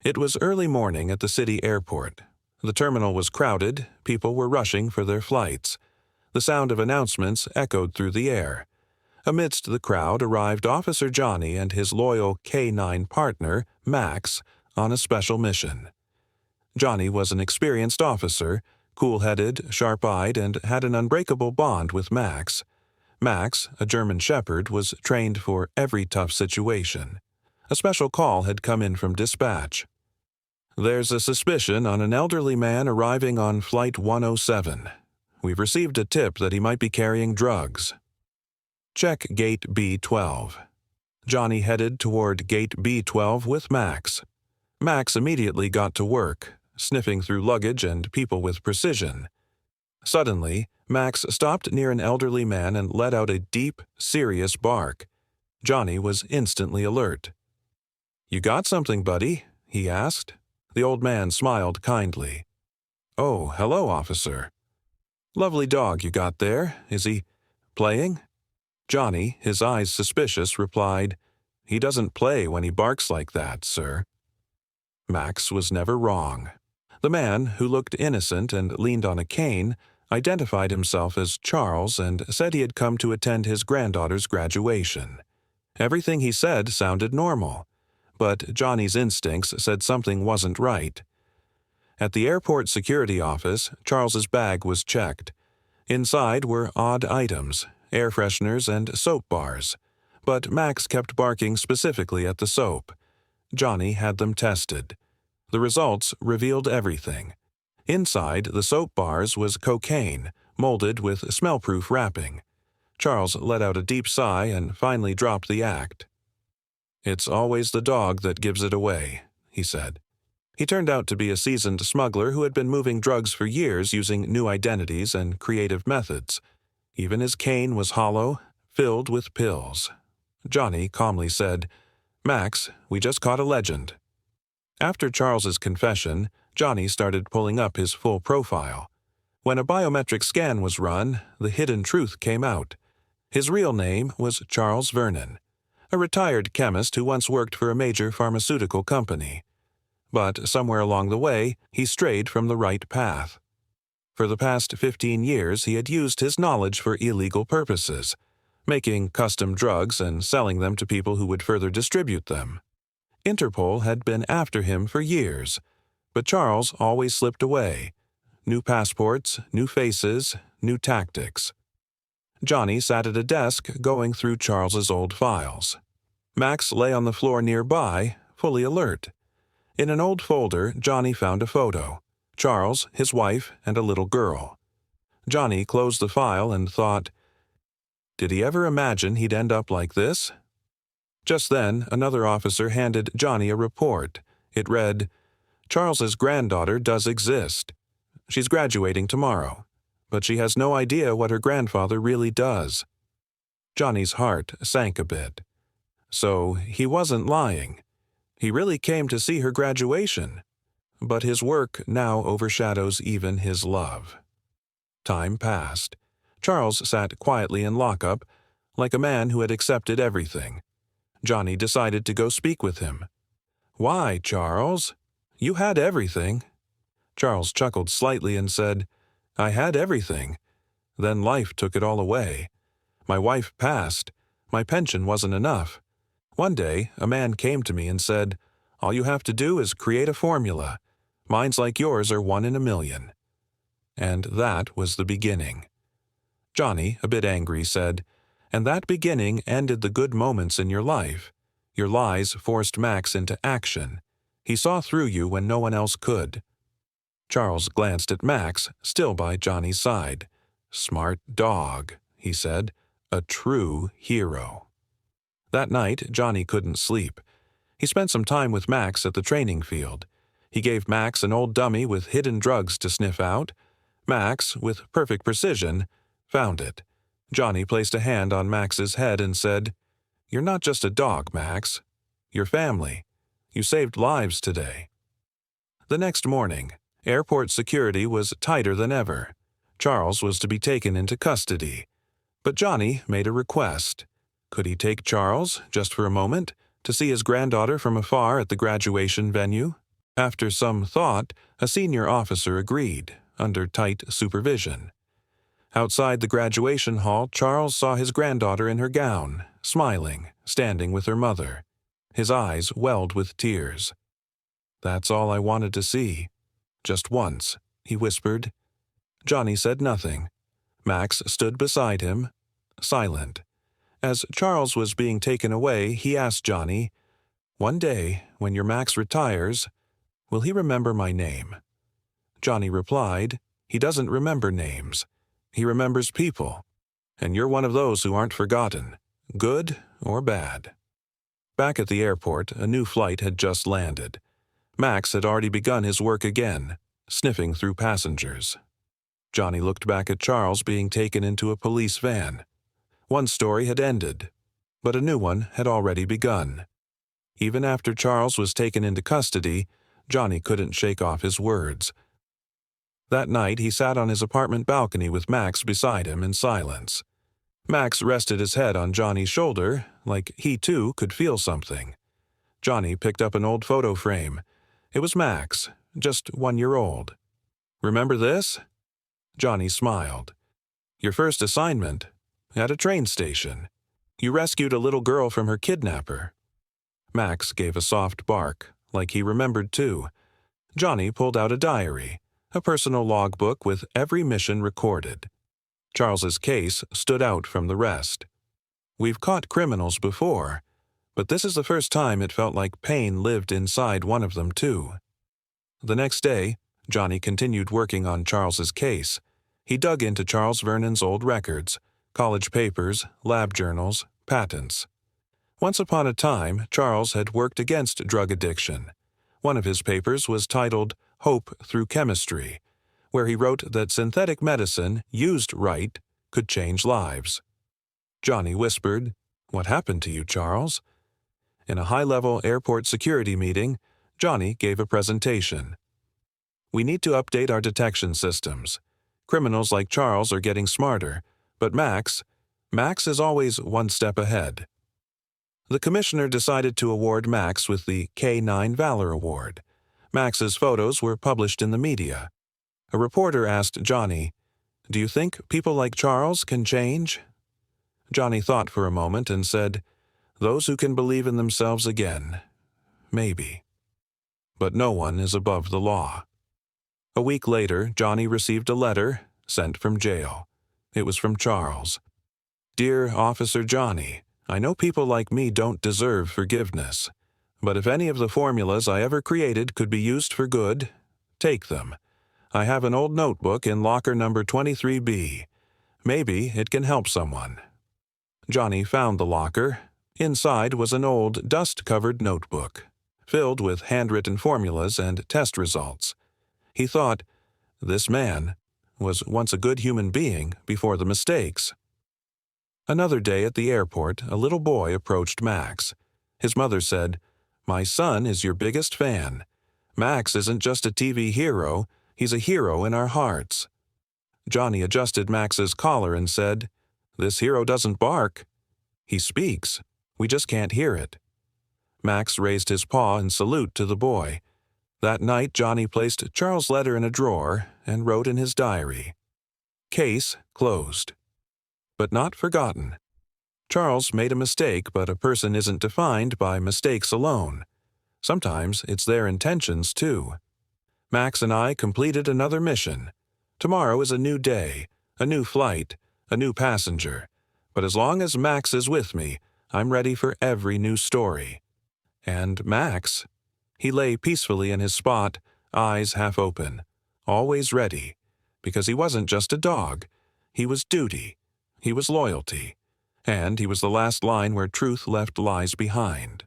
It was early morning at the city airport. The terminal was crowded, people were rushing for their flights. The sound of announcements echoed through the air. Amidst the crowd arrived Officer Johnny and his loyal K-9 partner, Max, on a special mission. Johnny was an experienced officer, cool-headed, sharp-eyed, and had an unbreakable bond with Max. Max, a German Shepherd, was trained for every tough situation. A special call had come in from dispatch. "There's a suspicion on an elderly man arriving on Flight 107. We've received a tip that he might be carrying drugs. Check Gate B12. Johnny headed toward Gate B12 with Max. Max immediately got to work, sniffing through luggage and people with precision. Suddenly, Max stopped near an elderly man and let out a deep, serious bark. Johnny was instantly alert. "You got something, buddy?" he asked. The old man smiled kindly. "Oh, hello, officer. Lovely dog you got there. Is he playing?" Johnny, his eyes suspicious, replied, "He doesn't play when he barks like that, sir." Max was never wrong. The man, who looked innocent and leaned on a cane, identified himself as Charles and said he had come to attend his granddaughter's graduation. Everything he said sounded normal, but Johnny's instincts said something wasn't right. At the airport security office, Charles's bag was checked. Inside were odd items, air fresheners and soap bars, but Max kept barking specifically at the soap. Johnny had them tested. The results revealed everything. Inside the soap bars was cocaine, molded with smell-proof wrapping. Charles let out a deep sigh and finally dropped the act. "It's always the dog that gives it away," he said. He turned out to be a seasoned smuggler who had been moving drugs for years using new identities and creative methods. Even his cane was hollow, filled with pills. Johnny calmly said, "Max, we just caught a legend." After Charles's confession, Johnny started pulling up his full profile. When a biometric scan was run, the hidden truth came out. His real name was Charles Vernon, a retired chemist who once worked for a major pharmaceutical company. But somewhere along the way, he strayed from the right path. For the past 15 years, he had used his knowledge for illegal purposes, making custom drugs and selling them to people who would further distribute them. Interpol had been after him for years, but Charles always slipped away. New passports, new faces, new tactics. Johnny sat at a desk going through Charles's old files. Max lay on the floor nearby, fully alert. In an old folder, Johnny found a photo. Charles, his wife, and a little girl. Johnny closed the file and thought, did he ever imagine he'd end up like this? Just then, another officer handed Johnny a report. It read, "Charles's granddaughter does exist. She's graduating tomorrow, but she has no idea what her grandfather really does." Johnny's heart sank a bit. So he wasn't lying. He really came to see her graduation. But his work now overshadows even his love. Time passed. Charles sat quietly in lockup, like a man who had accepted everything. Johnny decided to go speak with him. "Why, Charles? You had everything." Charles chuckled slightly and said, "I had everything. Then life took it all away. My wife passed. My pension wasn't enough. One day, a man came to me and said, 'All you have to do is create a formula. Minds like yours are 1 in a million.' And that was the beginning." Johnny, a bit angry, said, "And that beginning ended the good moments in your life. Your lies forced Max into action. He saw through you when no one else could." Charles glanced at Max, still by Johnny's side. "Smart dog," he said. "A true hero." That night, Johnny couldn't sleep. He spent some time with Max at the training field. He gave Max an old dummy with hidden drugs to sniff out. Max, with perfect precision, found it. Johnny placed a hand on Max's head and said, "You're not just a dog, Max. You're family. You saved lives today." The next morning, airport security was tighter than ever. Charles was to be taken into custody. But Johnny made a request. Could he take Charles, just for a moment, to see his granddaughter from afar at the graduation venue? After some thought, a senior officer agreed, under tight supervision. Outside the graduation hall, Charles saw his granddaughter in her gown, smiling, standing with her mother. His eyes welled with tears. "That's all I wanted to see. Just once," he whispered. Johnny said nothing. Max stood beside him, silent. As Charles was being taken away, he asked Johnny, "One day, when your Max retires, will he remember my name?" Johnny replied, "He doesn't remember names. He remembers people. And you're one of those who aren't forgotten, good or bad." Back at the airport, a new flight had just landed. Max had already begun his work again, sniffing through passengers. Johnny looked back at Charles being taken into a police van. One story had ended, but a new one had already begun. Even after Charles was taken into custody, Johnny couldn't shake off his words. That night, he sat on his apartment balcony with Max beside him in silence. Max rested his head on Johnny's shoulder, like he too could feel something. Johnny picked up an old photo frame. It was Max, just 1 year old. "Remember this?" Johnny smiled. "Your first assignment? At a train station. You rescued a little girl from her kidnapper." Max gave a soft bark, like he remembered too. Johnny pulled out a diary, a personal logbook with every mission recorded. Charles's case stood out from the rest. "We've caught criminals before, but this is the first time it felt like pain lived inside one of them too." The next day, Johnny continued working on Charles's case. He dug into Charles Vernon's old records, college papers, lab journals, patents. Once upon a time, Charles had worked against drug addiction. One of his papers was titled Hope Through Chemistry, where he wrote that synthetic medicine, used right, could change lives. Johnny whispered, "What happened to you, Charles?" In a high-level airport security meeting, Johnny gave a presentation. "We need to update our detection systems. Criminals like Charles are getting smarter, but Max is always one step ahead." The commissioner decided to award Max with the K9 Valor Award. Max's photos were published in the media. A reporter asked Johnny, "Do you think people like Charles can change?" Johnny thought for a moment and said, "Those who can believe in themselves again. Maybe. But no one is above the law." A week later, Johnny received a letter sent from jail. It was from Charles. "Dear Officer Johnny, I know people like me don't deserve forgiveness. But if any of the formulas I ever created could be used for good, take them. I have an old notebook in locker number 23B. Maybe it can help someone." Johnny found the locker. Inside was an old, dust-covered notebook, filled with handwritten formulas and test results. He thought, this man was once a good human being before the mistakes. Another day at the airport, a little boy approached Max. His mother said, "My son is your biggest fan. Max isn't just a TV hero, he's a hero in our hearts." Johnny adjusted Max's collar and said, "This hero doesn't bark. He speaks. We just can't hear it." Max raised his paw in salute to the boy. That night, Johnny placed Charles' letter in a drawer and wrote in his diary, "Case closed." But not forgotten. Charles made a mistake, but a person isn't defined by mistakes alone. Sometimes it's their intentions, too. Max and I completed another mission. Tomorrow is a new day, a new flight, a new passenger. But as long as Max is with me, I'm ready for every new story. And Max, he lay peacefully in his spot, eyes half open, always ready, because he wasn't just a dog. He was duty. He was loyalty. And he was the last line where truth left lies behind.